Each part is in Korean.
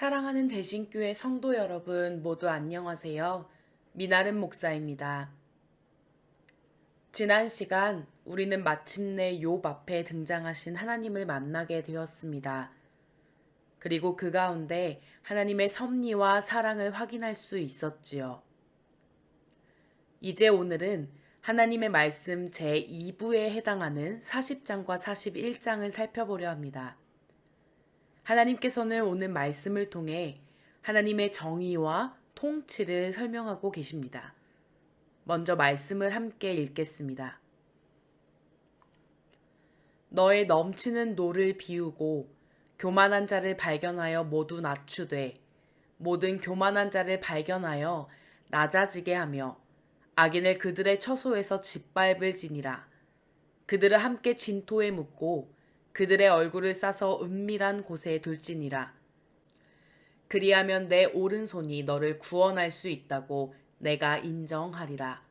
사랑하는 대신교회 성도 여러분 모두 안녕하세요. 미나름 목사입니다. 지난 시간 우리는 마침내 욥 앞에 등장하신 하나님을 만나게 되었습니다. 그리고 그 가운데 하나님의 섭리와 사랑을 확인할 수 있었지요. 이제 오늘은 하나님의 말씀 제2부에 해당하는 40장과 41장을 살펴보려 합니다. 하나님께서는 오늘 말씀을 통해 하나님의 정의와 통치를 설명하고 계십니다. 먼저 말씀을 함께 읽겠습니다. 너의 넘치는 노를 비우고 교만한 자를 발견하여 모두 낮추되 모든 교만한 자를 발견하여 낮아지게 하며 악인을 그들의 처소에서 짓밟을지니라. 그들을 함께 진토에 묻고 그들의 얼굴을 싸서 은밀한 곳에 둘지니라. 그리하면 내 오른손이 너를 구원할 수 있다고 내가 인정하리라.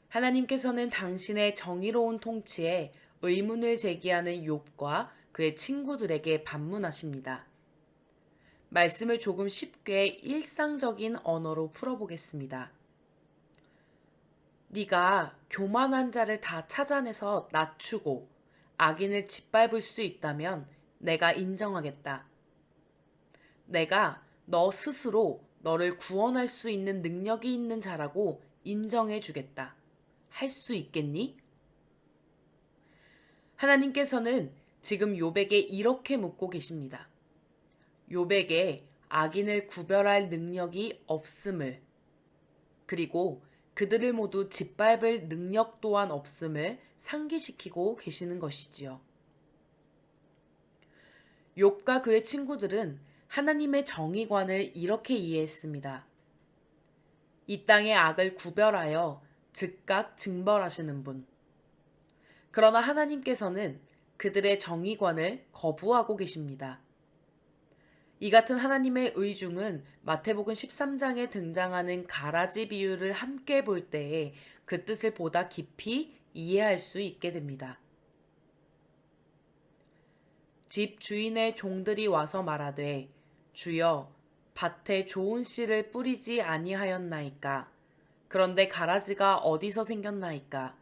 하나님께서는 당신의 정의로운 통치에 의문을 제기하는 욥과 그의 친구들에게 반문하십니다. 말씀을 조금 쉽게 일상적인 언어로 풀어보겠습니다. 네가 교만한 자를 다 찾아내서 낮추고 악인을 짓밟을 수 있다면 내가 인정하겠다. 내가 너 스스로 너를 구원할 수 있는 능력이 있는 자라고 인정해 주겠다. 할 수 있겠니? 하나님께서는 지금 욥에게 이렇게 묻고 계십니다. 욥에게 악인을 구별할 능력이 없음을, 그리고 그들을 모두 짓밟을 능력 또한 없음을 상기시키고 계시는 것이지요. 욥과 그의 친구들은 하나님의 정의관을 이렇게 이해했습니다. 이 땅의 악을 구별하여 즉각 징벌하시는 분. 그러나 하나님께서는 그들의 정의관을 거부하고 계십니다. 이 같은 하나님의 의중은 마태복음 13장에 등장하는 가라지 비유를 함께 볼 때에 그 뜻을 보다 깊이 이해할 수 있게 됩니다. 집 주인의 종들이 와서 말하되 주여 밭에 좋은 씨를 뿌리지 아니하였나이까. 그런데 가라지가 어디서 생겼나이까.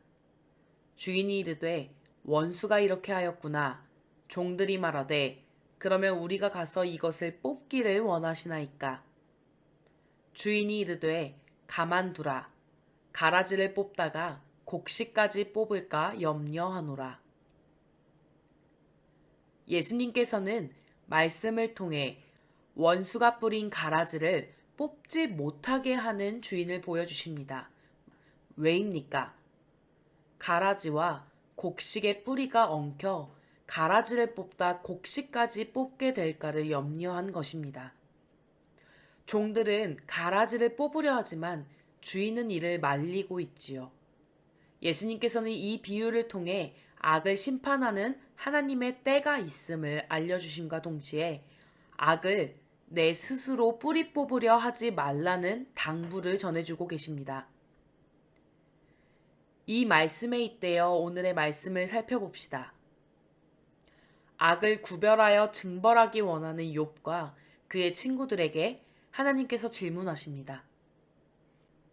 주인이 이르되 원수가 이렇게 하였구나. 종들이 말하되 그러면 우리가 가서 이것을 뽑기를 원하시나이까. 주인이 이르되 가만두라. 가라지를 뽑다가 곡식까지 뽑을까 염려하노라. 예수님께서는 말씀을 통해 원수가 뿌린 가라지를 뽑지 못하게 하는 주인을 보여주십니다. 왜입니까? 가라지와 곡식의 뿌리가 엉켜 가라지를 뽑다 곡식까지 뽑게 될까를 염려한 것입니다. 종들은 가라지를 뽑으려 하지만 주인은 이를 말리고 있지요. 예수님께서는 이 비유를 통해 악을 심판하는 하나님의 때가 있음을 알려주심과 동시에 악을 내 스스로 뿌리 뽑으려 하지 말라는 당부를 전해주고 계십니다. 이 말씀에 잇대어 오늘의 말씀을 살펴봅시다. 악을 구별하여 징벌하기 원하는 욥과 그의 친구들에게 하나님께서 질문하십니다.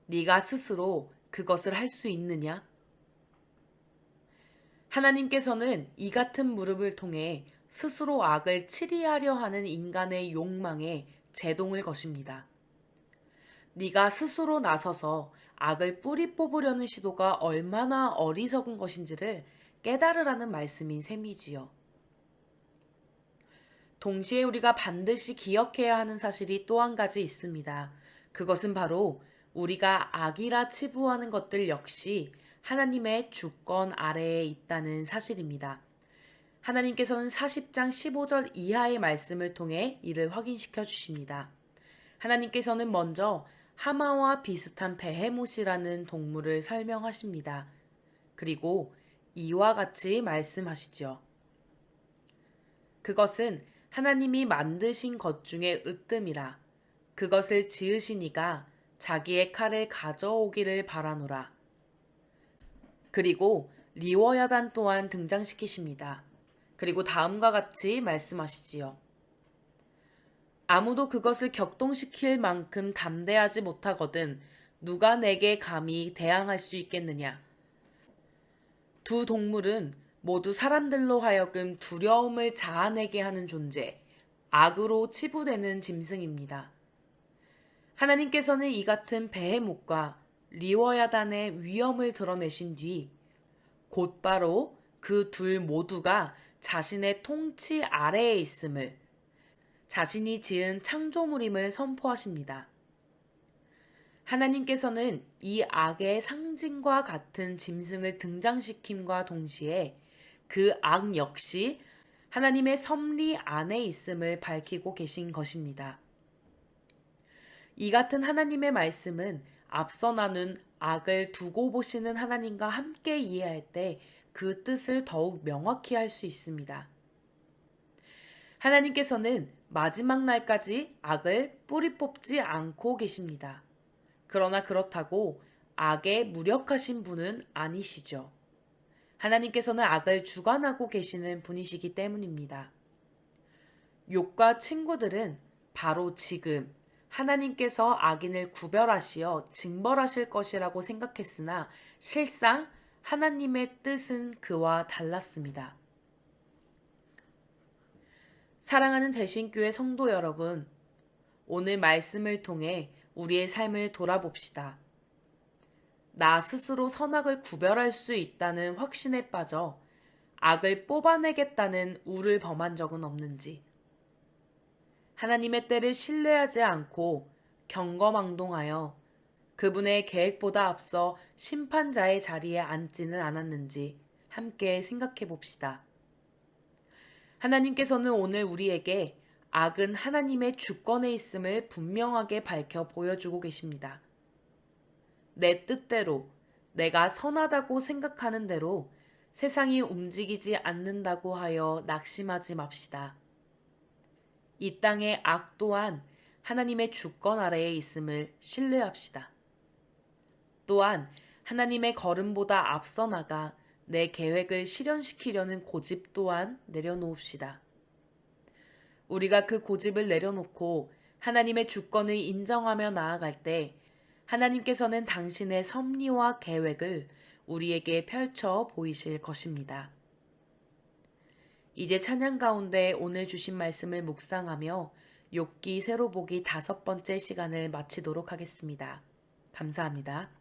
네가 스스로 그것을 할 수 있느냐? 하나님께서는 이 같은 무릎을 통해 스스로 악을 치리하려 하는 인간의 욕망에 제동을 거십니다. 네가 스스로 나서서 악을 뿌리 뽑으려는 시도가 얼마나 어리석은 것인지를 깨달으라는 말씀인 셈이지요. 동시에 우리가 반드시 기억해야 하는 사실이 또 한 가지 있습니다. 그것은 바로 우리가 악이라 치부하는 것들 역시 하나님의 주권 아래에 있다는 사실입니다. 하나님께서는 40장 15절 이하의 말씀을 통해 이를 확인시켜 주십니다. 하나님께서는 먼저 하마와 비슷한 베헤못이라는 동물을 설명하십니다. 그리고 이와 같이 말씀하시죠. 그것은 하나님이 만드신 것 중에 으뜸이라. 그것을 지으신 이가 자기의 칼을 가져오기를 바라노라. 그리고 리워야단 또한 등장시키십니다. 그리고 다음과 같이 말씀하시지요. 아무도 그것을 격동시킬 만큼 담대하지 못하거든 누가 내게 감히 대항할 수 있겠느냐. 두 동물은 모두 사람들로 하여금 두려움을 자아내게 하는 존재, 악으로 치부되는 짐승입니다. 하나님께서는 이 같은 베헤못과 리워야단의 위엄을 드러내신 뒤 곧바로 그 둘 모두가 자신의 통치 아래에 있음을, 자신이 지은 창조물임을 선포하십니다. 하나님께서는 이 악의 상징과 같은 짐승을 등장시킴과 동시에 그 악 역시 하나님의 섭리 안에 있음을 밝히고 계신 것입니다. 이 같은 하나님의 말씀은 앞서 나눈 악을 두고 보시는 하나님과 함께 이해할 때 그 뜻을 더욱 명확히 할 수 있습니다. 하나님께서는 마지막 날까지 악을 뿌리 뽑지 않고 계십니다. 그러나 그렇다고 악에 무력하신 분은 아니시죠. 하나님께서는 악을 주관하고 계시는 분이시기 때문입니다. 욥과 친구들은 바로 지금 하나님께서 악인을 구별하시어 징벌하실 것이라고 생각했으나 실상 하나님의 뜻은 그와 달랐습니다. 사랑하는 대신교회 성도 여러분, 오늘 말씀을 통해 우리의 삶을 돌아봅시다. 나 스스로 선악을 구별할 수 있다는 확신에 빠져 악을 뽑아내겠다는 우를 범한 적은 없는지, 하나님의 때를 신뢰하지 않고 경거망동하여 그분의 계획보다 앞서 심판자의 자리에 앉지는 않았는지 함께 생각해 봅시다. 하나님께서는 오늘 우리에게 악은 하나님의 주권에 있음을 분명하게 밝혀 보여주고 계십니다. 내 뜻대로, 내가 선하다고 생각하는 대로 세상이 움직이지 않는다고 하여 낙심하지 맙시다. 이 땅의 악 또한 하나님의 주권 아래에 있음을 신뢰합시다. 또한 하나님의 걸음보다 앞서 나가 내 계획을 실현시키려는 고집 또한 내려놓읍시다. 우리가 그 고집을 내려놓고 하나님의 주권을 인정하며 나아갈 때 하나님께서는 당신의 섭리와 계획을 우리에게 펼쳐 보이실 것입니다. 이제 찬양 가운데 오늘 주신 말씀을 묵상하며 욥기 새로 보기 5번째 시간을 마치도록 하겠습니다. 감사합니다.